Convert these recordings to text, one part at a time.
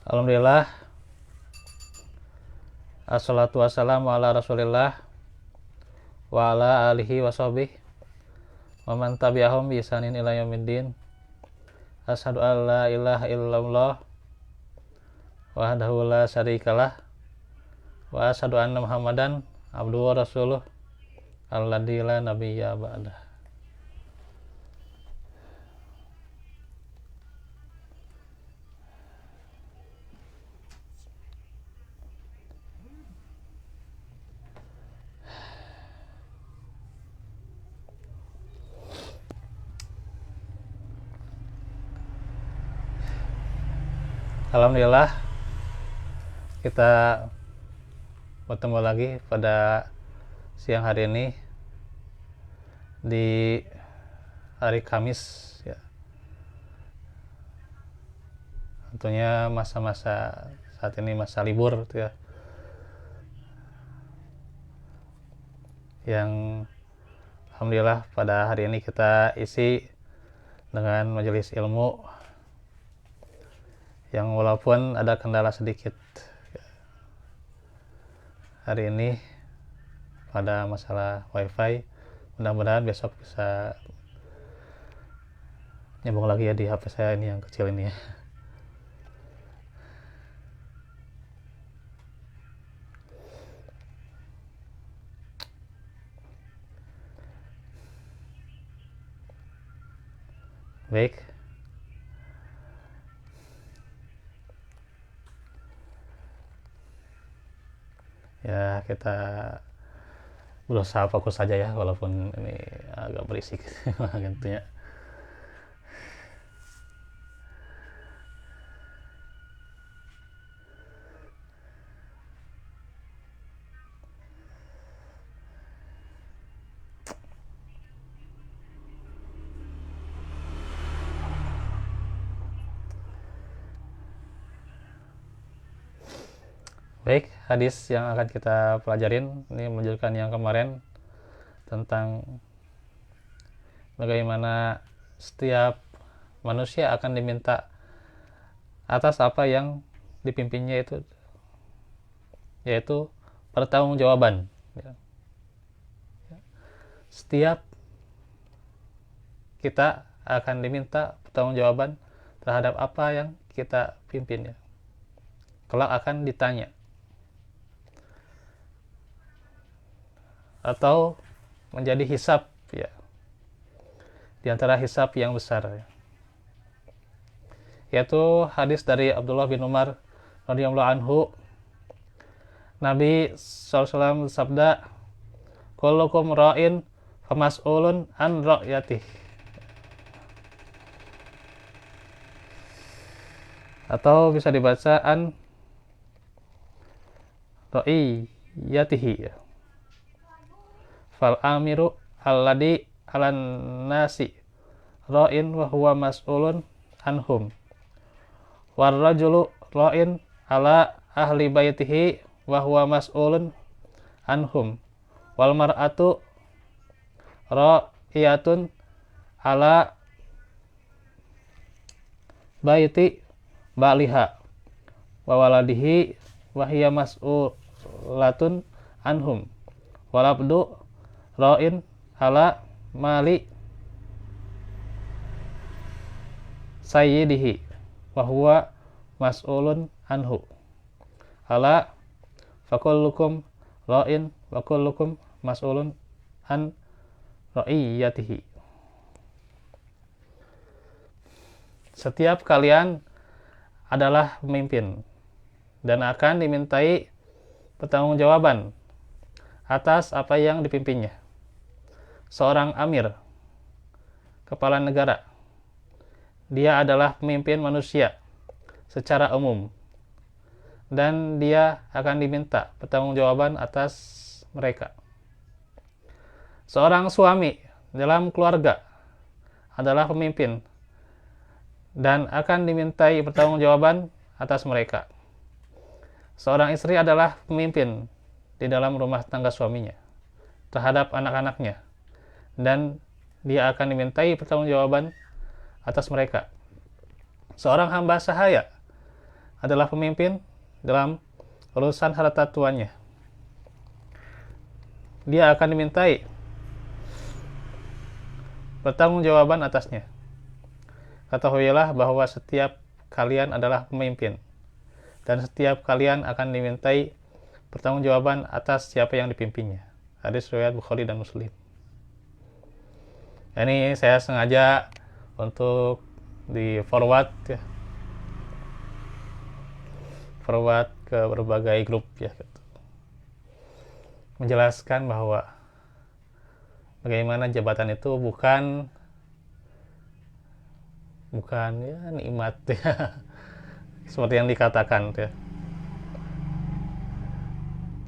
Alhamdulillah, assalatu wassalamu ala rasulillah wa ala alihi wa sahbihi wa man tabi'ahum bi ihsanin ila yaumiddin. Asyhadu an la ilaha illallah wahdahu la syarikalah wa asyhadu anna muhammadan abduhu wa rasuluh alladzi la nabiyya ba'dah. Alhamdulillah, kita bertemu lagi pada siang hari ini di hari Kamis ya. Tentunya masa-masa saat ini masa libur ya, yang alhamdulillah pada hari ini kita isi dengan majelis ilmu yang walaupun ada kendala sedikit hari ini pada masalah wifi. Mudah-mudahan besok bisa nyambung lagi ya di HP saya ini yang kecil ini ya. Baik, ya kita berusaha fokus saja ya, walaupun ini agak berisik tentunya. Baik, hadis yang akan kita pelajarin ini melanjutkan yang kemarin tentang bagaimana setiap manusia akan diminta atas apa yang dipimpinnya, itu yaitu pertanggungjawaban ya. Setiap kita akan diminta pertanggungjawaban terhadap apa yang kita pimpin ya. Kelak akan ditanya, atau menjadi hisab ya, di antara hisab yang besar ya. Yaitu hadis dari Abdullah bin Umar radhiyallahu anhu, Nabi SAW sabda, kullukum ra'in famas'ulun an ra'yatih, atau bisa dibaca an ra'iyatihi ya. Fal amiru alladhi alan nasi ra'in wa huwa mas'ulun anhum war rajulu ra'in ala ahli baitihi wa huwa mas'ulun anhum wal mar'atu ra'iyatun ala baiti ba'liha wa waladihi wa hiya mas'ulatun anhum wal abdu ra'in ala mali sayyidihi wa huwa mas'ulun anhu ala fakullukum ra'in wa kullukum mas'ulun an ra'iyatihi. Setiap kalian adalah pemimpin dan akan dimintai pertanggungjawaban atas apa yang dipimpinnya. Seorang amir, kepala negara, dia adalah pemimpin manusia secara umum, dan dia akan diminta pertanggungjawaban atas mereka. Seorang suami dalam keluarga adalah pemimpin dan akan dimintai pertanggungjawaban atas mereka. Seorang istri adalah pemimpin di dalam rumah tangga suaminya terhadap anak-anaknya, dan dia akan dimintai pertanggungjawaban atas mereka. Seorang hamba sahaya adalah pemimpin dalam urusan harta tuannya. Dia akan dimintai pertanggungjawaban atasnya. Ketahuilah bahwa setiap kalian adalah pemimpin, dan setiap kalian akan dimintai pertanggungjawaban atas siapa yang dipimpinnya. Hadis riwayat Bukhari dan Muslim. Ini saya sengaja untuk di forward ya, forward ke berbagai grup ya, gitu. Menjelaskan bahwa bagaimana jabatan itu bukan ya nikmat ya, seperti yang dikatakan ya,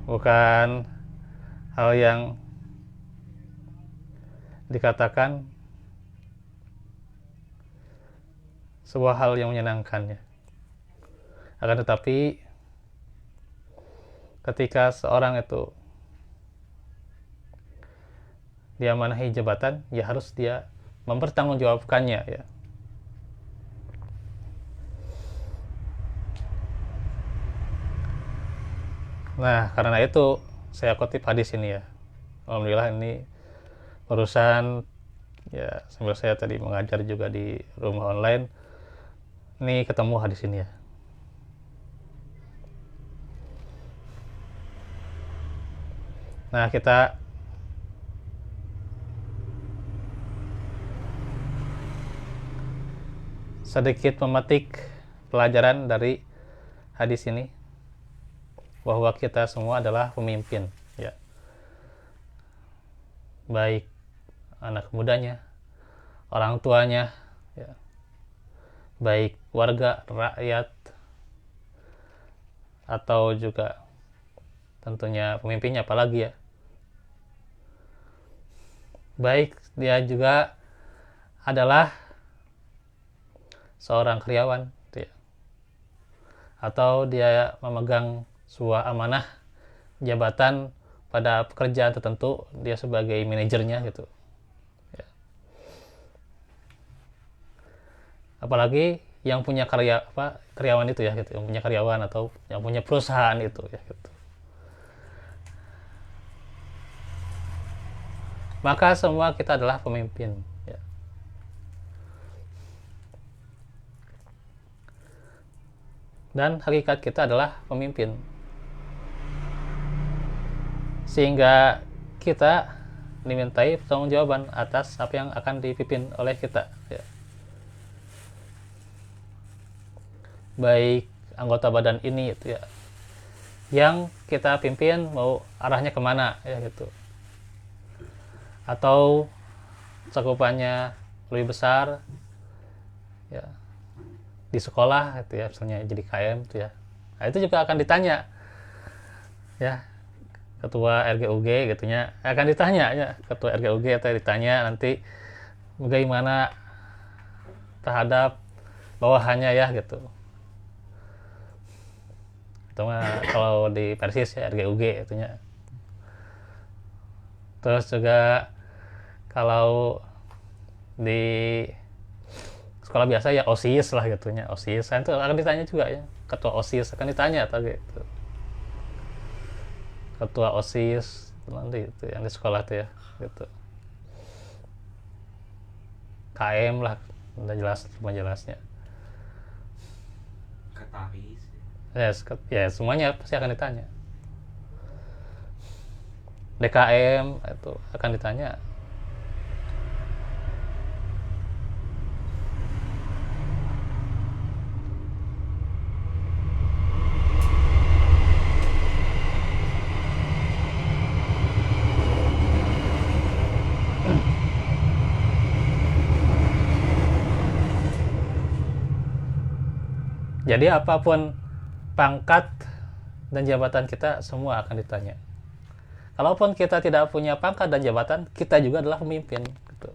bukan hal yang dikatakan sebuah hal yang menyenangkan ya. Akan tetapi ketika seorang itu diamanahi jabatan, ya harus dia mempertanggungjawabkannya ya. Nah, karena itu saya kutip hadis ini ya. Alhamdulillah ini urusan ya, sambil saya tadi mengajar juga di rumah online, ini ketemu hadis ini ya. Nah, kita sedikit memetik pelajaran dari hadis ini, bahwa kita semua adalah pemimpin ya, baik anak mudanya, orang tuanya ya, baik warga, rakyat, atau juga tentunya pemimpinnya apalagi ya, baik dia juga adalah seorang karyawan ya, atau dia memegang sebuah amanah jabatan pada pekerjaan tertentu, dia sebagai manajernya gitu ya. Apalagi yang punya karyawan itu ya gitu, yang punya karyawan atau yang punya perusahaan itu ya gitu. Maka semua kita adalah pemimpin ya. Dan hakikat kita adalah pemimpin, sehingga kita dimintai pertanggungjawaban atas apa yang akan dipimpin oleh kita ya. Baik anggota badan ini itu ya, yang kita pimpin mau arahnya kemana ya gitu, atau cakupannya lebih besar ya, di sekolah itu ya, misalnya jadi KM itu ya. Nah, itu juga akan ditanya ya, ketua RGUG gitunya akan ditanya ya, ketua RGUG atau ditanya nanti bagaimana terhadap bawahannya ya gitu. Atau kalau di Persis ya RGUG itunya. Terus juga kalau di sekolah biasa ya OSIS lah gitunya, OSIS itu akan ditanya juga ya, ketua OSIS akan ditanya atau gitu, ketua OSIS nanti itu yang di sekolah tuh ya gitu. KM lah udah jelas, semua jelasnya. Ketaris Ya semuanya pasti akan ditanya. DKM itu akan ditanya. Jadi apapun pangkat dan jabatan kita, semua akan ditanya. Kalaupun kita tidak punya pangkat dan jabatan, kita juga adalah pemimpin gitu.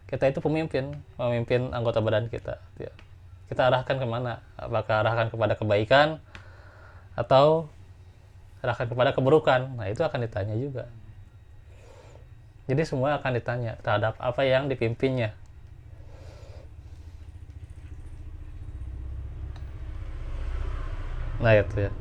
Kita itu pemimpin, memimpin anggota badan kita ya. Kita arahkan kemana? Apakah arahkan kepada kebaikan atau arahkan kepada keburukan? Nah, itu akan ditanya juga. Jadi semua akan ditanya terhadap apa yang dipimpinnya. Nah itu ya.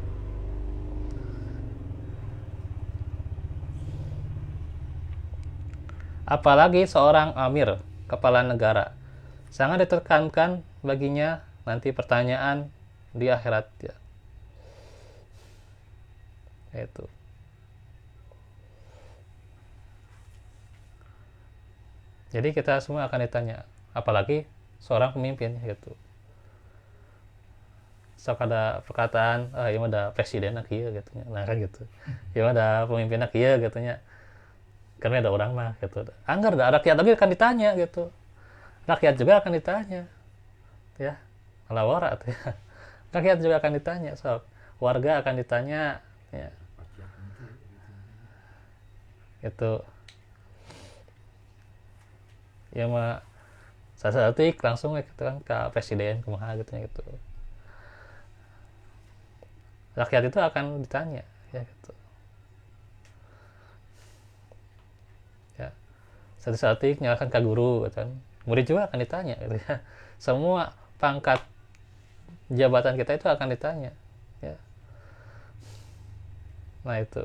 Apalagi seorang amir, kepala negara, sangat ditekankan baginya nanti pertanyaan di akhirat ya. Itu. Jadi kita semua akan ditanya, apalagi seorang pemimpin gitu. Sok ada perkataan, ah ini ada presiden kieu gitu. Nah kan gitu. Ya ada pemimpin kieu gitu nya. Karena ada orang mah gitu. Anggar ada rakyat lagi akan ditanya gitu. Rakyat juga akan ditanya. Ya. Malah warak tuh ya. Rakyat juga akan ditanya, sok. Warga akan ditanya ya. Itu ya mah sasatik langsung gitu kan ke presiden kumaha gitu gitu. Rakyat itu akan ditanya ya gitu. Ya. Satik nyalakan ke guru gitu kan. Murid juga akan ditanya gitu ya. Semua pangkat jabatan kita itu akan ditanya ya. Nah itu.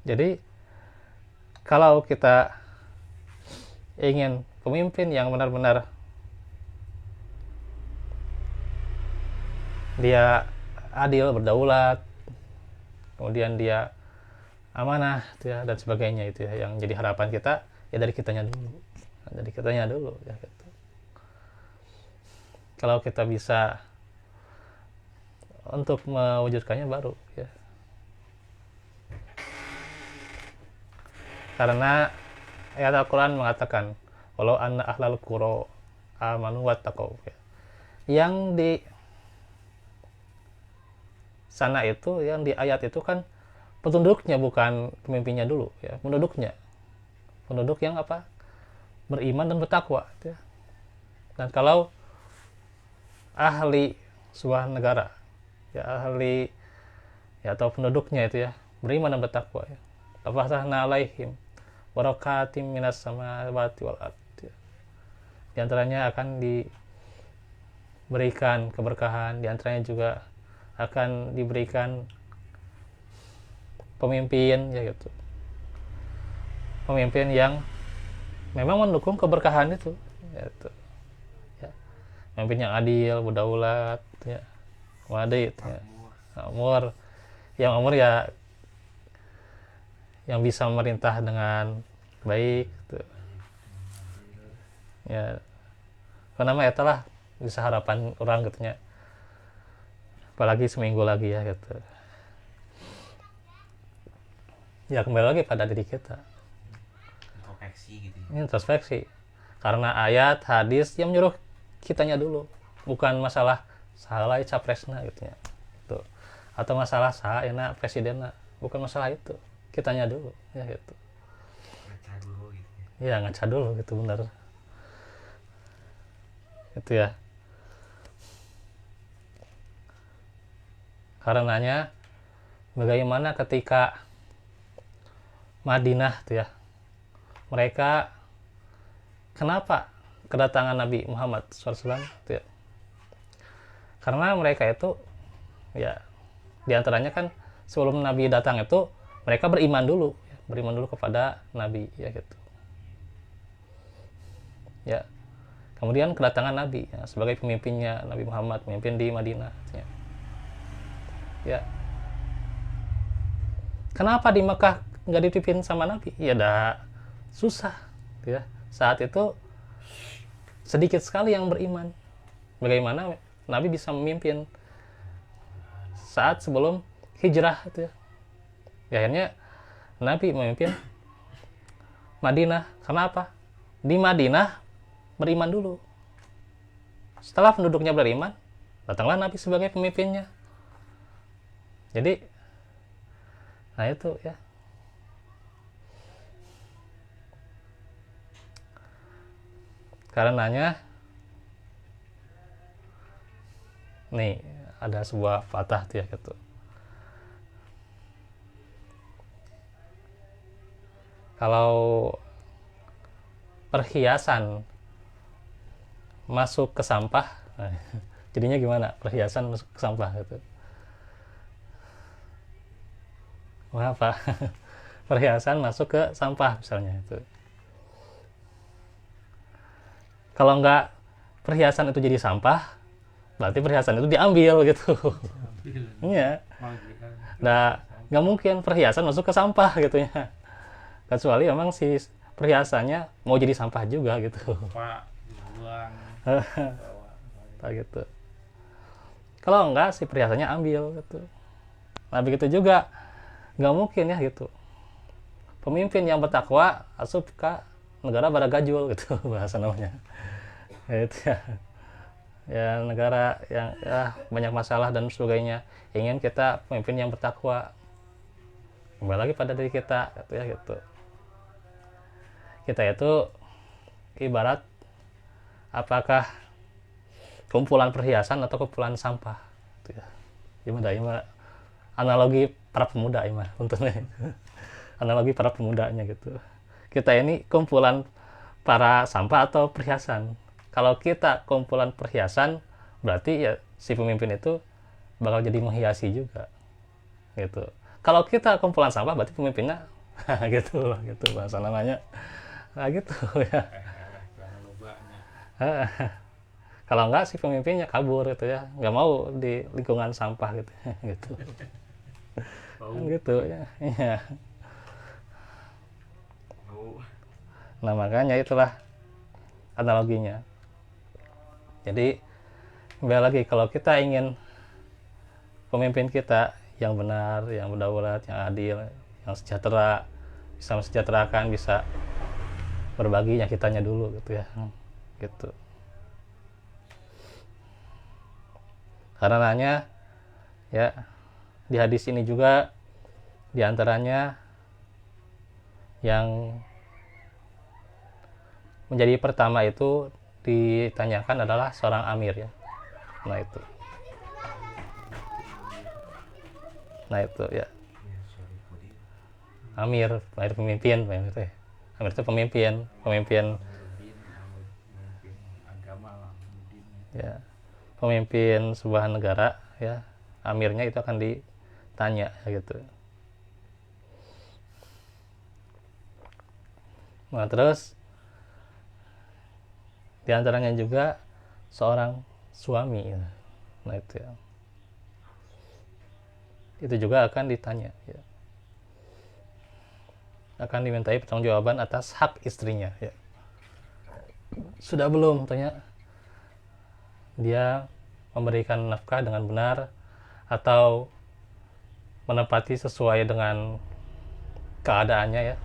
Jadi kalau kita ingin pemimpin yang benar-benar dia adil, berdaulat, kemudian dia amanah ya, dan sebagainya itu ya, yang jadi harapan kita ya dari kitanya dulu ya gitu. Kalau kita bisa untuk mewujudkannya baru ya, karena ayat Al-Quran mengatakan walau anna ahlal qura amanu wattaqau ya. Yang di sana itu, yang di ayat itu kan penduduknya bukan pemimpinnya dulu ya, penduduk yang apa, beriman dan bertakwa ya. Dan kalau ahli sebuah negara ya, ahli ya atau penduduknya itu ya beriman dan bertakwa ya, fathahna alaihim barakatim minas samawati wal ard ya. Di antaranya akan diberikan keberkahan, di antaranya juga akan diberikan pemimpin ya gitu, pemimpin yang memang mendukung keberkahan itu ya, itu ya. Pemimpin yang adil, berdaulat ya, wadid ya, amur, yang amur ya, yang bisa memerintah dengan baik gitu. Ya karena mah etalah bisa harapan orang gitu nya, apalagi seminggu lagi ya gitu. Ya kembali lagi pada diri kita, introspeksi gitu ya. Introspeksi, karena ayat hadis yang menyuruh kitanya dulu, bukan masalah salah capresna gitu ya gitu. Atau masalah saha enak presidenna, bukan masalah itu, kitanya dulu ya gitu. Ngaca dulu gitu ya. Ya ngaca dulu gitu, benar itu ya. Karenanya bagaimana ketika Madinah tuh ya, mereka kenapa kedatangan Nabi Muhammad SAW tuh ya, karena mereka itu ya diantaranya kan sebelum Nabi datang itu mereka beriman dulu ya, beriman dulu kepada Nabi ya gitu ya. Kemudian kedatangan Nabi ya, sebagai pemimpinnya Nabi Muhammad, pemimpin di Madinah ya. Ya. Kenapa di Mekah nggak dipimpin sama Nabi? Ya dah susah ya. Saat itu sedikit sekali yang beriman. Bagaimana Nabi bisa memimpin saat sebelum hijrah itu ya. Ya akhirnya Nabi memimpin Madinah. Kenapa? Di Madinah beriman dulu. Setelah penduduknya beriman, datanglah Nabi sebagai pemimpinnya. Jadi, nah itu ya. Karenanya, nih ada sebuah patah tuh ya gitu. Kalau perhiasan masuk ke sampah, jadinya gimana? Perhiasan masuk ke sampah gitu. Apa? Perhiasan masuk ke sampah misalnya itu. Kalau nggak perhiasan itu jadi sampah, berarti perhiasan itu diambil gitu. Iya. Nah, nggak mungkin perhiasan masuk ke sampah gitu ya. Kecuali emang si perhiasannya mau jadi sampah juga gitu. Pak dibuang Nah, gitu. Kalau enggak si perhiasannya ambil gitu. Nah begitu juga nggak mungkin ya gitu. Pemimpin yang bertakwa asup ke negara baragajul gitu bahasa namanya. Ya, itu ya. Ya negara yang ya, banyak masalah dan sebagainya. Ingin kita pemimpin yang bertakwa. Kembali lagi pada diri kita gitu ya gitu. Kita itu ibarat apakah kumpulan perhiasan atau kumpulan sampah gitu ya. Gimana analogi para pemuda ya tentunya. Analogi para pemudanya gitu. Kita ini kumpulan para sampah atau perhiasan. Kalau kita kumpulan perhiasan, berarti ya si pemimpin itu bakal jadi menghiasi juga gitu. Kalau kita kumpulan sampah, berarti pemimpinnya gitu bahasa namanya. Nah gitu ya. Kalau enggak si pemimpinnya kabur gitu ya, nggak mau di lingkungan sampah gitu gitu. Gitu ya. Iya. Nah makanya itulah analoginya. Jadi kembali lagi, kalau kita ingin pemimpin kita yang benar, yang berdaulat, yang adil, yang sejahtera, bisa mensejahterakan, bisa berbagi, ya kitanya dulu gitu ya. Gitu. Karenanya ya di hadis ini juga diantaranya yang menjadi pertama itu ditanyakan adalah seorang amir ya. Nah itu ya. Amir pemimpin, Amir itu pemimpin agama ya, pemimpin sebuah negara ya. Amirnya itu akan ditanya ya gitu. Nah terus diantaranya juga seorang suami ya. Nah itu ya, itu juga akan ditanya ya. Akan dimintai pertanggungjawaban atas hak istrinya ya. Sudah belum tanya dia memberikan nafkah dengan benar atau menepati sesuai dengan keadaannya ya,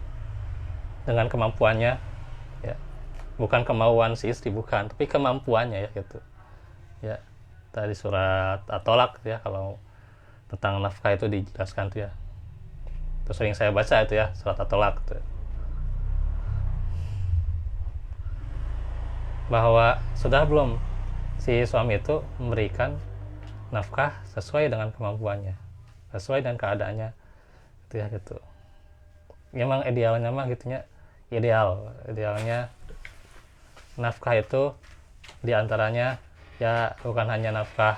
dengan kemampuannya ya. Bukan kemauan si istri, bukan, tapi kemampuannya ya gitu ya. Tadi surat At-Tolak ya, kalau tentang nafkah itu dijelaskan tuh ya. Itu sering saya baca itu ya, surat At-Tolak gitu. Bahwa sudah belum si suami itu memberikan nafkah sesuai dengan kemampuannya, sesuai dengan keadaannya gitu ya gitu. Memang idealnya mah gitunya, idealnya nafkah itu diantaranya ya bukan hanya nafkah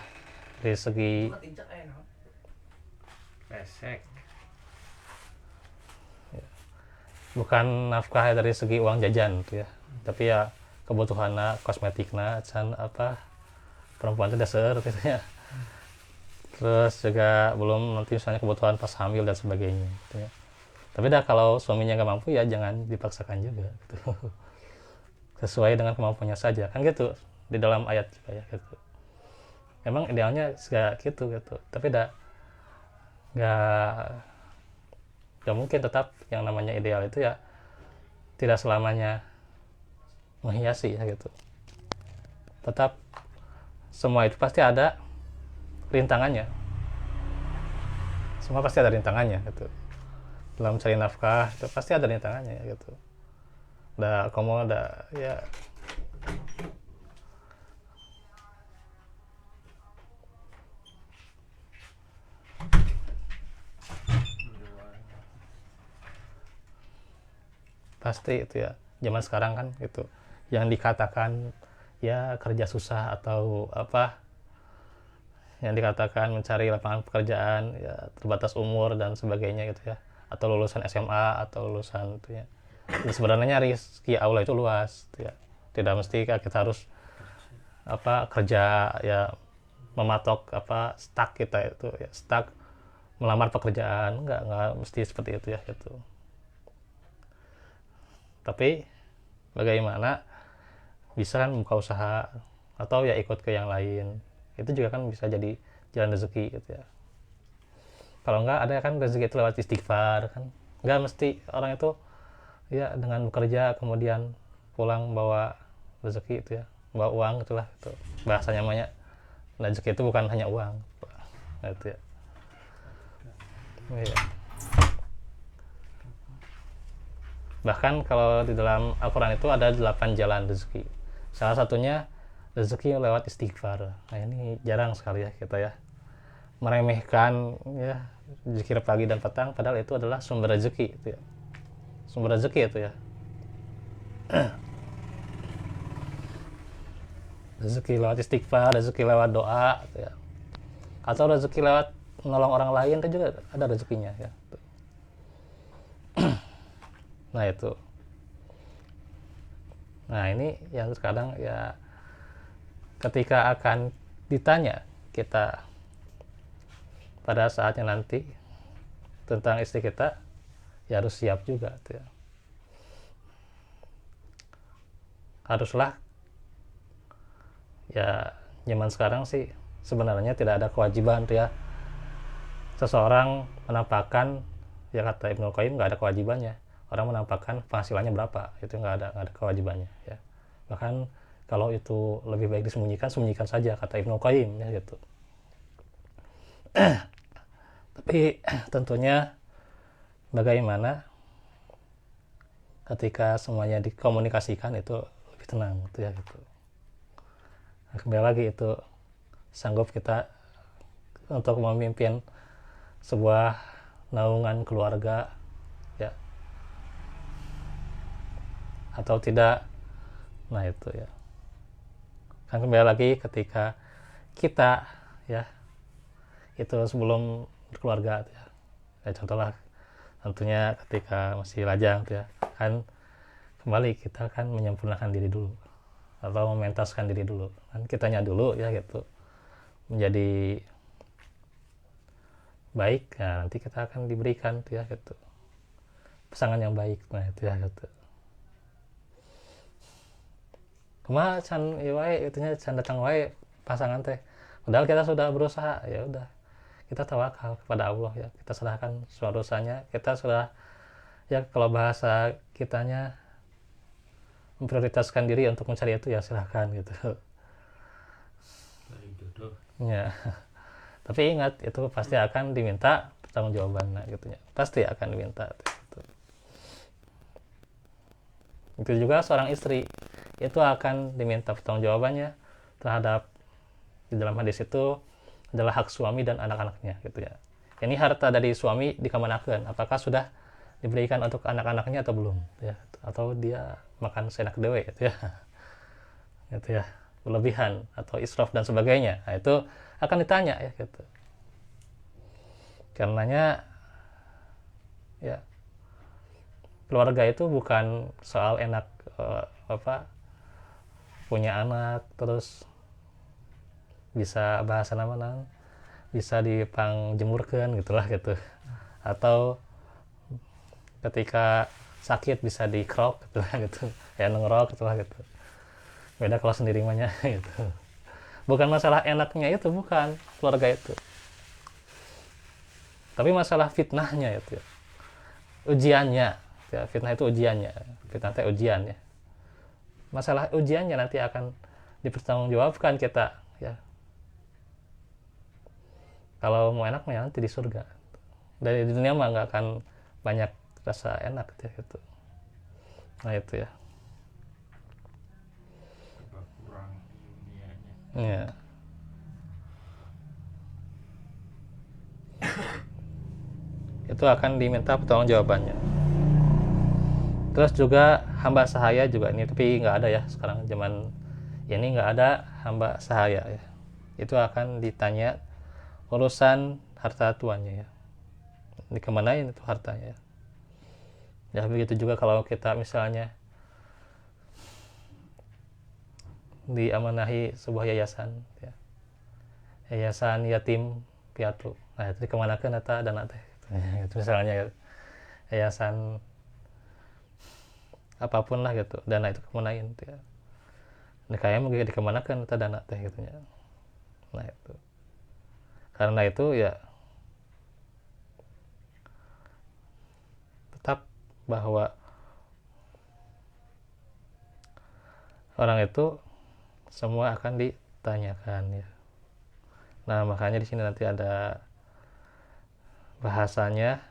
dari segi pesek bukan nafkah dari segi uang jajan gitu ya, tapi ya kebutuhannya, kosmetiknya, can apa perempuan itu dasar gitu ya. Terus juga belum nanti misalnya kebutuhan pas hamil dan sebagainya gitu ya. Tapi dah kalau suaminya nggak mampu ya jangan dipaksakan juga gitu. Sesuai dengan kemampuannya saja kan gitu di dalam ayat juga ya gitu. Emang idealnya segala gitu, tapi dah nggak mungkin. Tetap yang namanya ideal itu ya tidak selamanya menghiasi ya gitu. Tetap semua itu pasti ada rintangannya, semua pasti ada rintangannya gitu. Dalam mencari nafkah itu pasti ada rintangannya ya gitu. Kamu ada ya pasti itu ya zaman sekarang kan gitu, yang dikatakan ya kerja susah atau apa, yang dikatakan mencari lapangan pekerjaan ya terbatas umur dan sebagainya gitu ya, atau lulusan SMA atau lulusan itu ya. Dan sebenarnya rezeki Allah itu luas gitu ya, tidak mesti kita harus apa kerja ya, mematok apa stuck kita itu ya, stuck melamar pekerjaan, nggak mesti seperti itu ya gitu. Tapi bagaimana bisa kan buka usaha atau ya ikut ke yang lain, itu juga kan bisa jadi jalan rezeki gitu ya. Kalau nggak ada kan rezeki itu lewat istighfar kan, nggak mesti orang itu ya dengan bekerja kemudian pulang bawa rezeki itu ya, bawa uang itulah itu bahasanya namanya. Rezeki itu bukan hanya uang gitu ya. Iya. Bahkan kalau di dalam Al-Quran itu ada 8 jalan rezeki, salah satunya rezeki lewat istighfar. Nah ini jarang sekali ya kita ya meremehkan ya zikir pagi dan petang, padahal itu adalah sumber rezeki itu ya, sumber rezeki itu ya. Rezeki lewat istighfar, rezeki lewat doa gitu ya, atau rezeki lewat menolong orang lain itu juga ada rezekinya ya. Nah itu, nah ini yang terkadang ya ketika akan ditanya kita pada saatnya nanti tentang istri kita, ya harus siap juga tuh ya. Haruslah ya, zaman sekarang sih sebenarnya tidak ada kewajiban tuh ya seseorang menampakkan, ya kata Ibnu Qayyim nggak ada kewajibannya orang menampakkan penghasilannya berapa, itu nggak ada kewajibannya ya. Bahkan kalau itu lebih baik disembunyikan, sembunyikan saja kata Ibnu Qayyim ya gitu. Tapi tentunya bagaimana ketika semuanya dikomunikasikan itu lebih tenang gitu ya gitu. Nah, kembali lagi itu sanggup kita untuk memimpin sebuah naungan keluarga ya atau tidak. Nah itu ya kan kembali lagi ketika kita ya itu sebelum berkeluarga ya, contohlah tentunya ketika masih lajang ya kan, kembali kita kan menyempurnakan diri dulu atau mementaskan diri dulu kan, kitanya dulu ya gitu menjadi baik. Nah nanti kita akan diberikan tuh ya gitu pasangan yang baik. Nah itu ya gitu cuma can iwai itunya can datang wae pasangan teh, padahal kita sudah berusaha, ya udah kita tawakal kepada Allah ya, kita serahkan semua dosanya, kita sudah ya kalau bahasa kitanya memprioritaskan diri untuk mencari itu ya silahkan gitu ya. Tapi ingat itu pasti akan diminta pertanggungjawaban gitu ya, pasti akan diminta gitu. Itu juga seorang istri itu akan diminta pertanggungjawabannya terhadap, di dalam hadis itu adalah hak suami dan anak-anaknya gitu ya. Ini harta dari suami dikemanakan, apakah sudah diberikan untuk anak-anaknya atau belum ya, atau dia makan seenak dewe gitu ya gitu ya, berlebihan atau israf dan sebagainya. Nah itu akan ditanya ya gitu, karenanya ya keluarga itu bukan soal enak punya anak terus bisa bahasa nama bisa dipangjemurkan gitulah gitu, atau ketika sakit bisa dikrok gitulah gitu ya, nengrok gitulah gitu. Beda kalau sendiri mahnya gitu. Bukan masalah enaknya itu, bukan keluarga itu, tapi masalah fitnahnya itu ya, ujiannya ya. Fitnah itu ujiannya, fitnah itu ujian ya, masalah ujiannya nanti akan dipertanggungjawabkan kita ya. Kalau mau enak mah nanti di surga, dari dunia mah nggak akan banyak rasa enak gitu. Nah itu ya kurang dunianya. ya. Itu akan diminta pertanggungjawabannya. Terus juga hamba sahaya juga ini, tapi nggak ada ya sekarang zaman ini, nggak ada hamba sahaya ya. Itu akan ditanya urusan harta tuannya ya, dikemanain itu hartanya ya. Begitu juga kalau kita misalnya diamanahi sebuah yayasan ya, yayasan yatim piatu, nah itu dikemanakan eta dana teh itu misalnya ya. Yayasan apapun lah gitu, dana itu kemanain gitu ya, nah kayaknya mungkin dikemanakan eta dana teh gitu ya. Nah itu karena itu ya tetap bahwa orang itu semua akan ditanyakan ya. Nah makanya di sini nanti ada bahasanya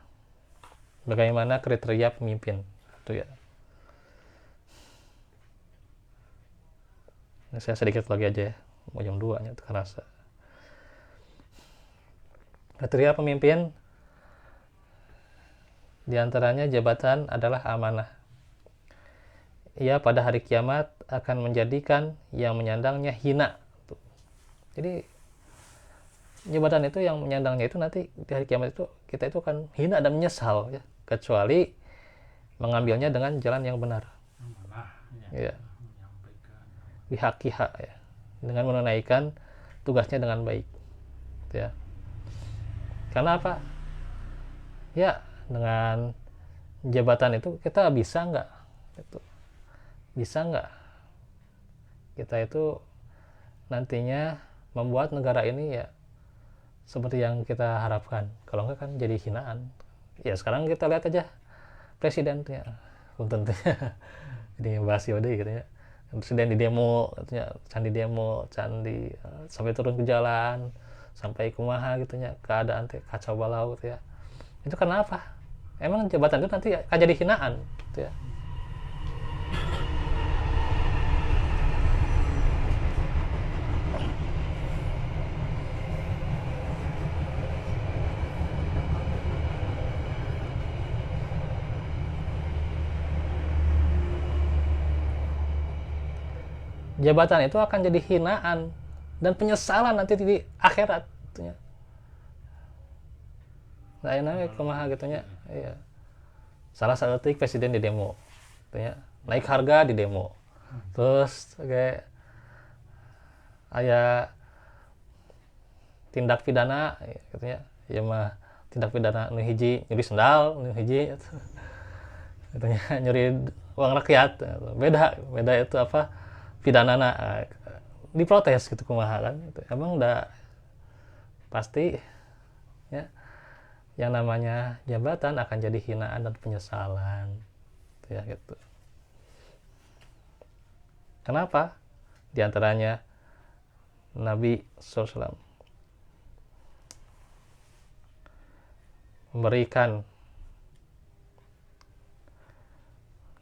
bagaimana kriteria pemimpin itu ya. Nah, saya sedikit lagi aja ya, mau jam 2 nya terasa. Kriteria pemimpin diantaranya jabatan adalah amanah. Ia pada hari kiamat akan menjadikan yang menyandangnya hina. Jadi jabatan itu yang menyandangnya itu nanti di hari kiamat itu kita itu akan hina dan menyesal ya, kecuali mengambilnya dengan jalan yang benar. Ya. Bihaqiha ya, dengan menunaikan tugasnya dengan baik. Ya. Karena apa? Ya, dengan jabatan itu kita bisa nggak? Itu bisa nggak kita itu nantinya membuat negara ini ya seperti yang kita harapkan? Kalau nggak kan jadi hinaan. Ya sekarang kita lihat aja presidennya, tentunya jadi bahas yaudah gitu ya. Presiden di demo, candi demo, candi sampai turun ke jalan, sampai kumaha gitu ya, keadaan teh kacau balau gitu ya. Itu karena apa? Emang jabatan itu nanti akan jadi hinaan gitu ya. Jabatan itu akan jadi hinaan dan penyesalan nanti di akhirat gitu ya. Nah, enak kumaha gitu nya. Iya. Salah satu presiden di demo gitu ya. Naik harga di demo. Terus kayak aya tindak pidana gitu ya. Ya mah tindak pidana nu hiji nyuri sendal, nu hiji gitu ya, nyuri uang rakyat. Beda itu apa? Pidanana diprotes gitu kumaha kan gitu. Emang udah pasti ya yang namanya jabatan akan jadi hinaan dan penyesalan gitu ya gitu. Kenapa? Di antaranya Nabi SAW memberikan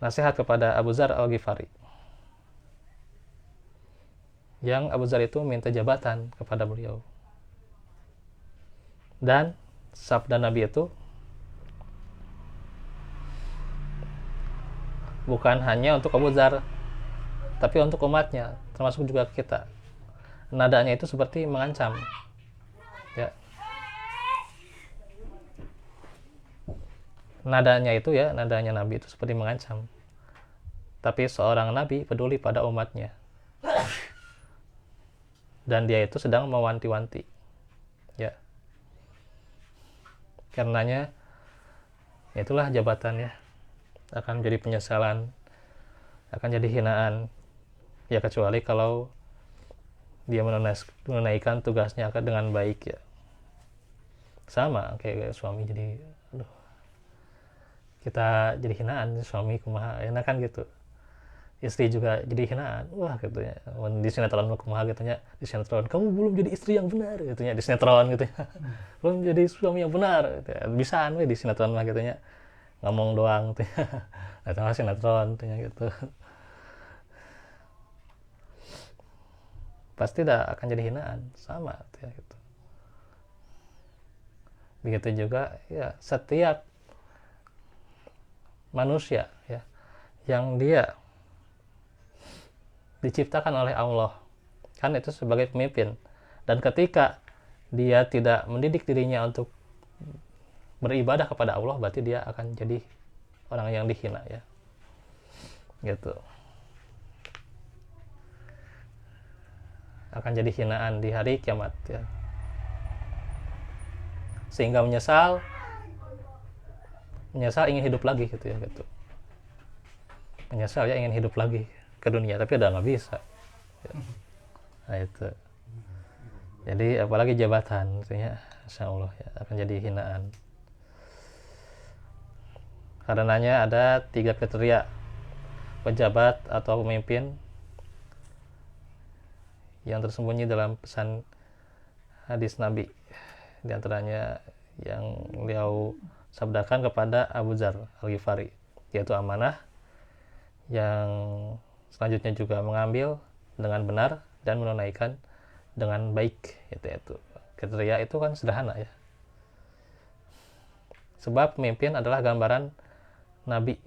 nasihat kepada Abu Dzar Al-Ghifari, yang Abu Dzar itu minta jabatan kepada beliau. Dan sabda Nabi itu bukan hanya untuk Abu Dzar, tapi untuk umatnya, termasuk juga kita. Nadanya itu seperti mengancam. Ya. Nadanya itu ya, nadanya Nabi itu seperti mengancam. Tapi seorang Nabi peduli pada umatnya. Dan dia itu sedang mewanti-wanti ya, karenanya itulah jabatannya akan menjadi penyesalan, akan jadi hinaan ya, kecuali kalau dia menunaikan tugasnya dengan baik ya. Sama kayak suami jadi kita jadi hinaan, suami kumaha enak kan gitu, istri juga jadi hinaan, wah gitu ya, di sinetron kumaha gitu ya, di sinetron kamu belum jadi istri yang benar gitu ya, di sinetron gitu ya, belum jadi suami yang benar gitu ya. Bisaan we di sinetron mah gitu ya, ngomong doang gitu ya, nah sinetron gitu ya gitu, pasti dah akan jadi hinaan, sama gitu ya gitu. Begitu juga ya setiap manusia ya, yang dia diciptakan oleh Allah, kan itu sebagai pemimpin. Dan ketika dia tidak mendidik dirinya untuk beribadah kepada Allah, berarti dia akan jadi orang yang dihina ya, gitu, akan jadi hinaan di hari kiamat ya, sehingga menyesal ingin hidup lagi gitu ya, gitu, menyesal ya ingin hidup lagi ke dunia, tapi udah nggak bisa ya. Nah itu, jadi apalagi jabatan ya, insya Allah ya, akan jadi hinaan. Karenanya ada 3 kriteria pejabat atau pemimpin yang tersembunyi dalam pesan hadis Nabi. Di antaranya yang beliau sabdakan kepada Abu Dzar Al-Ghifari, yaitu amanah, yang selanjutnya juga mengambil dengan benar dan menunaikan dengan baik. Itu kriteria itu kan sederhana ya, sebab pemimpin adalah gambaran Nabi.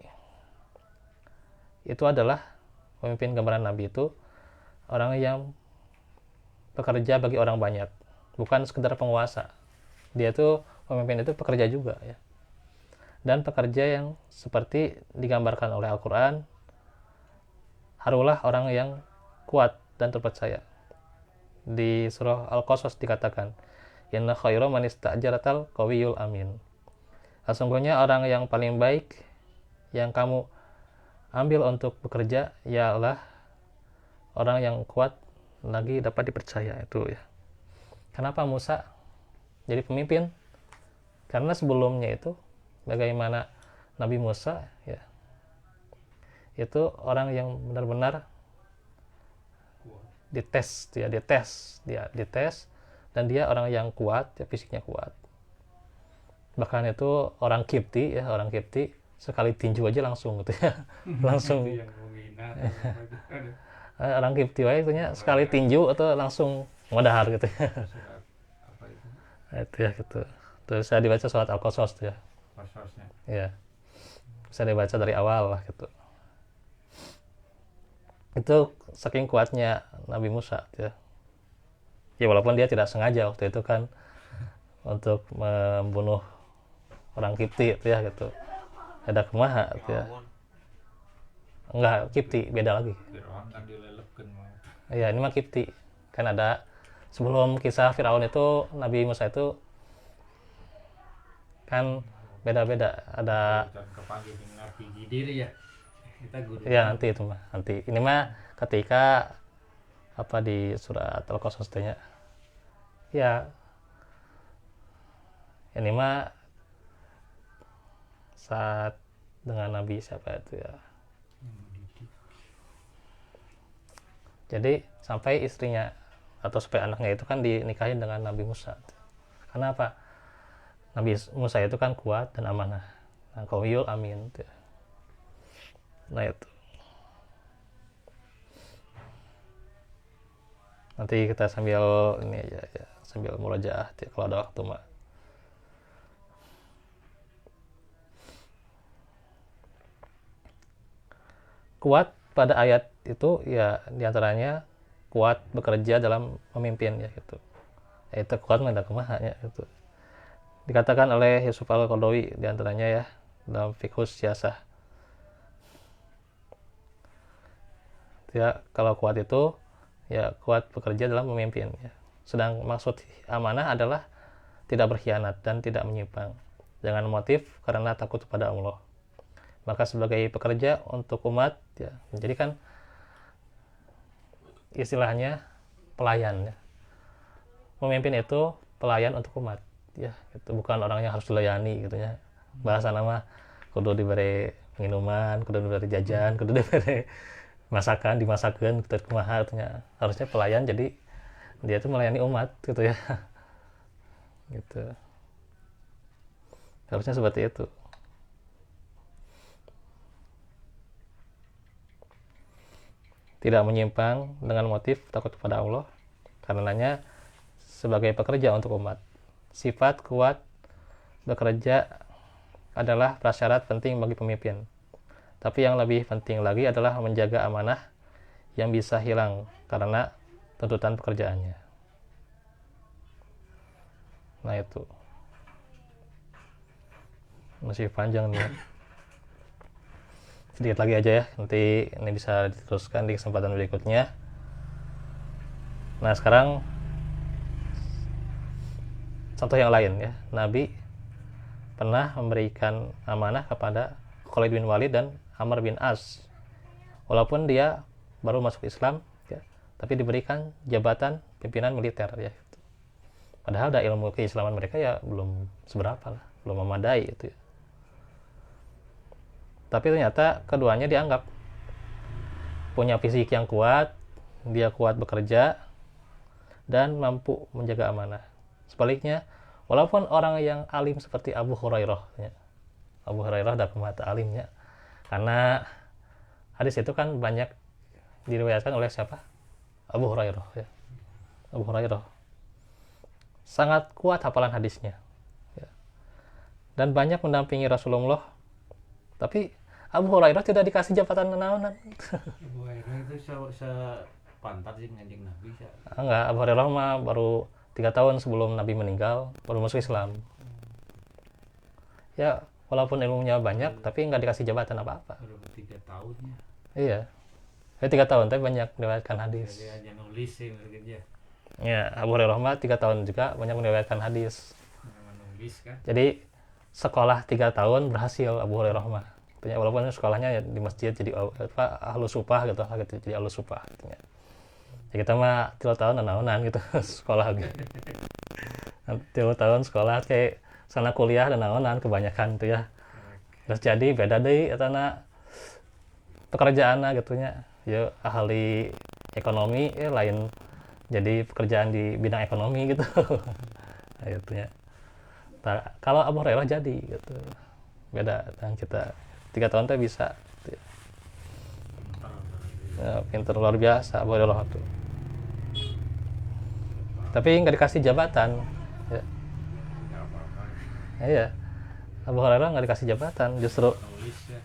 Itu adalah pemimpin, gambaran Nabi itu orang yang bekerja bagi orang banyak, bukan sekedar penguasa. Dia itu pemimpin itu pekerja juga ya, dan pekerja yang seperti digambarkan oleh Al-Quran, harulah orang yang kuat dan terpercaya. Di surah Al-Qasas dikatakan, inna khairu man ista'jaratal qawiyul amin. Sesungguhnya orang yang paling baik yang kamu ambil untuk bekerja ialah orang yang kuat lagi dapat dipercaya itu ya. Kenapa Musa jadi pemimpin? Karena sebelumnya itu bagaimana Nabi Musa ya, itu orang yang benar-benar dites dan dia orang yang kuat ya, fisiknya kuat. Bahkan itu orang Kipti ya, orang Kipti sekali tinju aja langsung gitu ya. Langsung orang Kipti itu sekali tinju atau langsung ngodahar gitu ya. Itu ya gitu. Terus saya dibaca surat Al-Qasas tuh ya. Ya. Bisa dibaca dari awal lah gitu. Itu saking kuatnya Nabi Musa ya. Ya walaupun dia tidak sengaja waktu itu kan untuk membunuh orang Kipti itu ya gitu. Ada kumaha gitu ya. Enggak, Kipti beda lagi. Iya, ini mah Kipti. Kan ada sebelum kisah Firaun itu, Nabi Musa itu kan beda-beda. Ada ya nanti itu mah. Nanti ini mah ketika apa di surat Al-Qasas nya. Ya. Ini mah saat dengan Nabi siapa itu ya. Jadi sampai istrinya atau sampai anaknya itu kan dinikahin dengan Nabi Musa. Karena apa? Nabi Musa itu kan kuat dan amanah. Nah, qawiyul amin. Nah itu. Nanti kita sambil ini aja ya, sambil murojaah kalau ada waktu mah. Kuat pada ayat itu ya diantaranya kuat bekerja dalam memimpin ya gitu. Itu kuat mendak kumaha ya gitu. Dikatakan oleh Yusuf Al-Qaradawi diantaranya ya dalam Fiqhus Siyasah. Ya kalau kuat itu ya kuat bekerja dalam memimpin ya. Sedang maksud amanah adalah tidak berkhianat dan tidak menyimpang dengan motif karena takut kepada Allah. Maka sebagai pekerja untuk umat ya menjadikan istilahnya pelayan ya. Pemimpin itu pelayan untuk umat ya, itu bukan orang yang harus dilayani gitu ya. Bahasa nama kudu diberi minuman, kudu diberi jajan, kudu diberi masakan, dimasakkan gitu kumaha artinya. Harusnya pelayan, jadi dia itu melayani umat gitu ya. Gitu. Harusnya seperti itu. Tidak menyimpang dengan motif takut kepada Allah, karenanya sebagai pekerja untuk umat, sifat kuat bekerja adalah prasyarat penting bagi pemimpin. Tapi yang lebih penting lagi adalah menjaga amanah yang bisa hilang karena tuntutan pekerjaannya. Nah itu masih panjang nih. Sedikit lagi aja ya, nanti ini bisa diteruskan di kesempatan berikutnya. Nah sekarang contoh yang lain ya, Nabi pernah memberikan amanah kepada Khalid bin Walid dan Amr bin As, walaupun dia baru masuk Islam ya, tapi diberikan jabatan pimpinan militer ya. Padahal ada ilmu keislaman mereka ya belum seberapa lah, belum memadai itu ya. Tapi ternyata keduanya dianggap punya fisik yang kuat, dia kuat bekerja dan mampu menjaga amanah. Sebaliknya, walaupun orang yang alim seperti Abu Hurairah ya, Abu Hurairah adalah pemata alimnya, karena hadis itu kan banyak diriwayatkan oleh siapa? Abu Hurairah ya. Abu Hurairah sangat kuat hafalan hadisnya ya. Dan banyak mendampingi Rasulullah, tapi Abu Hurairah tidak dikasih jabatan naonan. Ibu Hurairah itu sepantat sih nganjing Nabi sih. Enggak, Abu Hurairah mah baru 3 tahun sebelum Nabi meninggal baru masuk Islam ya, walaupun ilmunya banyak tapi nggak dikasih jabatan apa-apa. Baru 3 tahunnya. Iya, 3 tahun tapi banyak meriwayatkan hadis. Jadi aja nulis sih maksudnya. Ya, Abu Hurairah mah 3 tahun juga banyak meriwayatkan hadis. Nulis kan. Jadi sekolah 3 tahun berhasil Abu Hurairah mah. Walaupun sekolahnya ya di masjid jadi ahlus supah gitu, jadi ahlus supah gitu ya. Ya kita mah 3 tahun naonan gitu sekolah gitu. 3 tahun sekolah kayak sana kuliah dan naonan kebanyakan tuh ya. Terus jadi beda deh etana pekerjaanna gitu nya. Ya ahli ekonomi ya lain jadi pekerjaan di bidang ekonomi gitu. Nah, gitu ya. Kalau Abu Hurairah jadi gitu. Beda dengan kita 3 tahun teh bisa gitu ya. Ya, pintar luar biasa Abu Hurairah tuh. Tapi nggak dikasih jabatan ya. Iya, Abu Hurairah nggak dikasih jabatan, justru Nulis ya.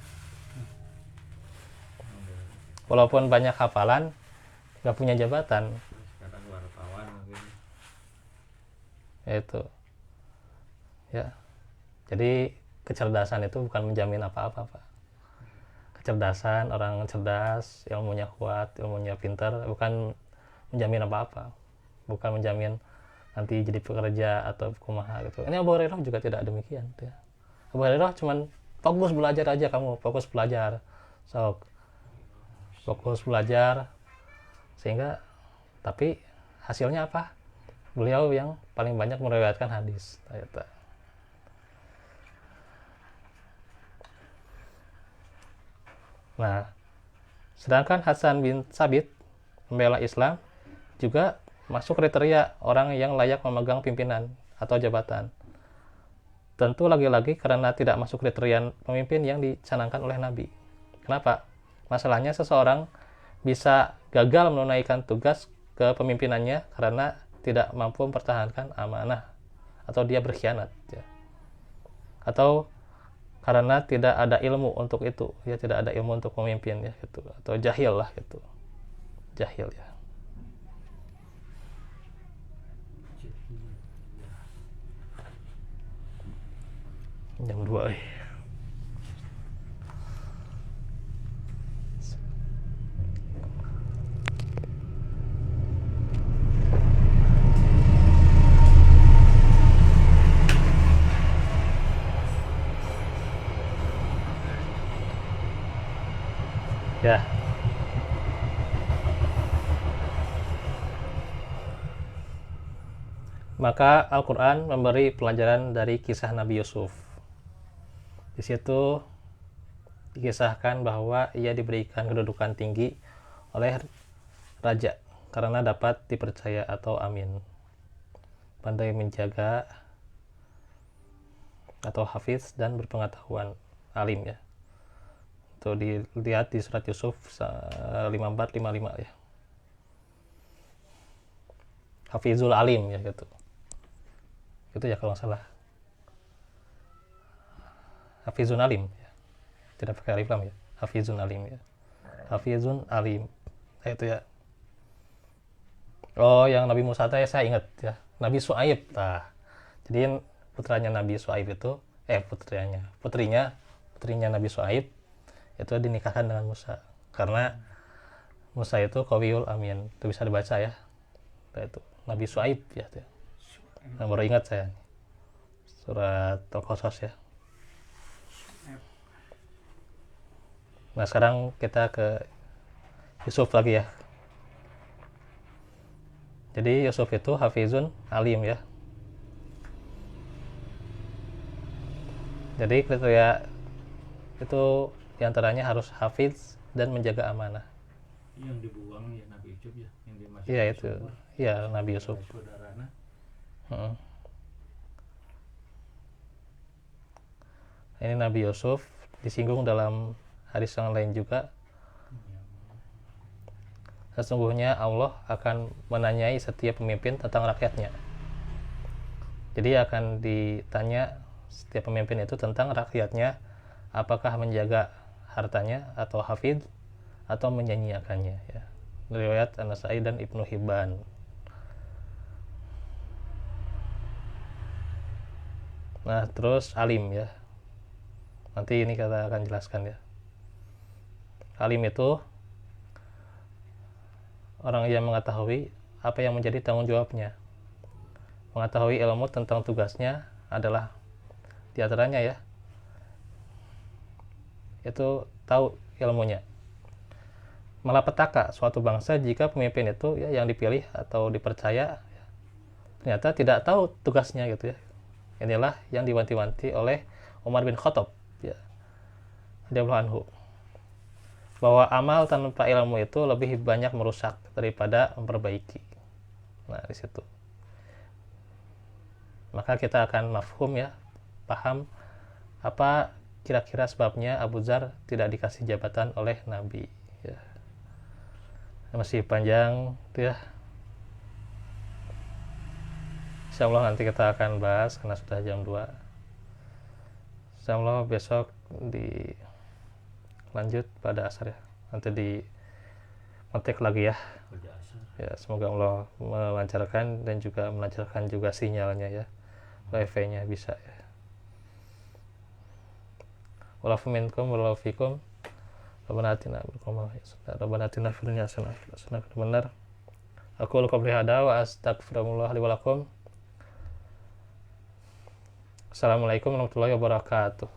walaupun banyak hafalan nggak punya jabatan. Sekarang wartawan mungkin. Itu ya, jadi kecerdasan itu bukan menjamin apa-apa Pak. Kecerdasan, orang cerdas, ilmunya kuat, ilmunya pintar, bukan menjamin apa-apa, bukan menjamin nanti jadi pekerja atau kumaha gitu. Ini Abu Hurairah juga tidak demikian ya. Abu Hurairah cuman fokus belajar aja, kamu fokus belajar, fokus belajar, sehingga tapi hasilnya apa? Beliau yang paling banyak meriwayatkan hadis. Nah, sedangkan Hasan bin Sabit pembela Islam juga masuk kriteria orang yang layak memegang pimpinan atau jabatan. Tentu lagi-lagi karena tidak masuk kriteria pemimpin yang dicanangkan oleh Nabi. Kenapa? Masalahnya seseorang bisa gagal menunaikan tugas kepemimpinannya karena tidak mampu mempertahankan amanah atau dia berkhianat ya. Atau karena tidak ada ilmu untuk itu, ya tidak ada ilmu untuk memimpin ya gitu, atau jahil lah gitu. Jahil ya. Jam 2 ya. Maka Al-Quran memberi pelajaran dari kisah Nabi Yusuf. Di situ dikisahkan bahwa ia diberikan kedudukan tinggi oleh raja karena dapat dipercaya atau amin, pandai menjaga atau hafiz dan berpengetahuan, alim ya. Itu dilihat di surat Yusuf 54-55 ya. Hafizul alim ya gitu. Itu ya kalau nggak salah. Hafizun alim ya. Tidak pakai alif lam ya. hafizun alim ya. Hafizun alim. Nah, itu ya. Oh, yang Nabi Musa teh saya ingat ya. Nabi Syuaib. Nah, jadi putranya Nabi Syuaib itu putrinya Nabi Syuaib itu dinikahkan dengan Musa. Karena Musa itu qawiyul amin. Itu bisa dibaca ya. Nah, itu Nabi Syuaib ya. Nah, baru ingat saya. Surat Al-Qasas ya. Nah, sekarang kita ke Yusuf lagi ya. Jadi Yusuf itu hafizun alim ya. Jadi kriteria itu diantaranya harus hafiz dan menjaga amanah. Yang dibuang ya Nabi Yusuf ya, yang dimasukkan Iya itu, iya Nabi Yusuf. saudarana. Ini Nabi Yusuf disinggung dalam hadis yang lain juga. Sesungguhnya Allah akan menanyai setiap pemimpin tentang rakyatnya. Jadi akan ditanya setiap pemimpin itu tentang rakyatnya, apakah menjaga hartanya atau hafid atau menyanyiakannya ya. Riwayat An-Nasa'i dan Ibnu Hibban. Nah, terus alim ya. Nanti ini kita akan jelaskan ya. Alim itu orang yang mengetahui apa yang menjadi tanggung jawabnya. Mengetahui ilmu tentang tugasnya adalah diantaranya ya, itu tahu ilmunya. Malapetaka suatu bangsa jika pemimpin itu ya, yang dipilih atau dipercaya ya, ternyata tidak tahu tugasnya gitu ya. Inilah yang diwanti-wanti oleh Umar bin Khattab ya, radhiyallahu anhu, bahwa amal tanpa ilmu itu lebih banyak merusak daripada memperbaiki. Nah, di situ. Maka kita akan mafhum ya, paham apa kira-kira sebabnya Abu Dzar tidak dikasih jabatan oleh Nabi ya. Masih panjang tuh ya. Insyaallah nanti kita akan bahas karena sudah jam 2. Insyaallah besok lanjut pada asar ya. Nanti di kontak lagi ya. Ya, semoga Allah melancarkan dan juga melancarkan juga sinyalnya ya. Wifi-nya bisa ya. Walafu minkum walafu fikum. Rabbana atina fid dunya hasanah wa qina adzabannar. Aku qouli hada wa astaghfirullah li wa lakum. Assalamualaikum warahmatullahi wabarakatuh.